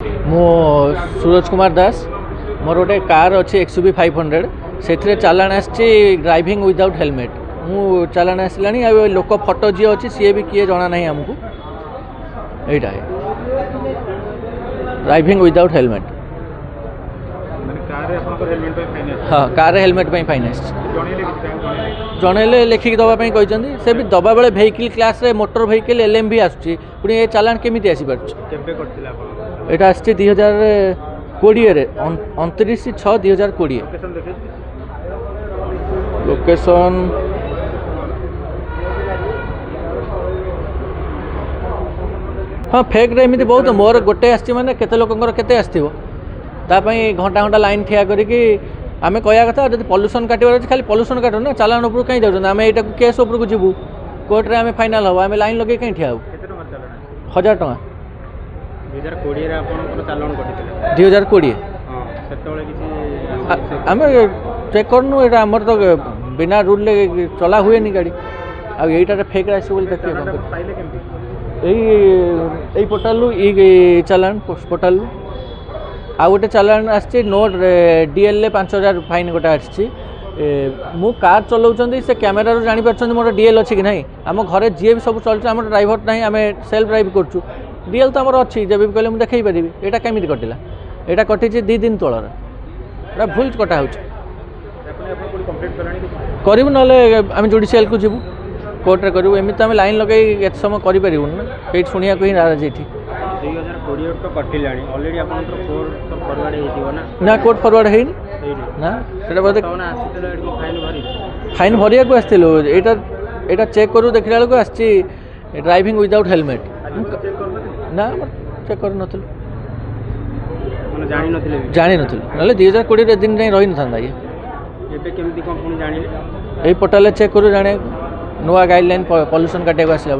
मु सूरज कुमार दास मोर गोटे कार अच्छी XUV 500 से चालान आसी ड्राइविंग विदाउट हेलमेट मु चालान आसला लोक फटो जी अच्छी सी भी किए जना ना आमको यहीटा है ड्राइविंग विदाउट हेलमेट। हाँ कार हेलमेट फाइनान्स जनइले लिखिक दवाई कहते से भी दबा बेले भेहिकल क्लास रे मोटर भेहिकल LMV आसुची पुणी ये चालान केमी आसी यहाँ आसी 2020 29/6/2020 लोकेशन हाँ फेक रे एमती बहुत मोर गोटे आसी मैंने केते लोकंर केते आसथिबो तापाई घंटा घंटा लाइन ठिया करिकी आमे कहया कथा जब पॉल्यूशन काटिबार अछि खाली पॉल्यूशन काटो ना चालान ऊपर कहीं जाउछन आमे एटा केस ऊपर को जीवु कोर्ट रे आमे फाइनल हो आमे लाइन लगे कहीं ठिया हो 1000 टका 2020 रे आपन चालान कटितले 2020 हां सेतबेले किछि आमे चेक करनु एटा हमर तो बिना रूल ले चला हुए नहीं गाड़ी आ एटा फेक रासी बोल देखिए पाइले केमती एई पोर्टल ई चालान पोर्टल आ गोटे चालान आसी नो DL 5000 फाइन गोटे आसी मु कार चलाऊँ से कैमेरा जापर मोर DL अच्छी कि ना आम घर जी भी सब चलते आम ड्राइवर ना आम सेल्फ ड्राइव करूँ DL तो आमर अच्छी जब भी कहले मुझे देखई पारि यहाँ केमी कटिला यहाँ कटी 2 दिन तलर एटा भूल कटा हो करूँ ना आम जुडिशियल को जीवु कोर्ट रे करूँ एमती आम लाइन लगे एत समय करूँ ना कहीं शुणा ही नाराज ये 2020 तो कटिलानी ऑलरेडी आपन तो कोर्ट तो फॉरवर्ड हेतिबो ना कोर्ट फॉरवर्ड है ना सेटा बोधे फाइन भरिया को आसथिलु एटा चेक करू देखला को आछि ड्राइविंग विदाउट हेलमेट ना चेक कर नथिलु माने जानि नथिलु नले 2020 रे दिन नहीं रही नथांदा ये एबे केमती कोन पुनी जानिले ए पोर्टल चेक करू जाने नुआ गाइडलाइन पॉल्यूशन काटे आसला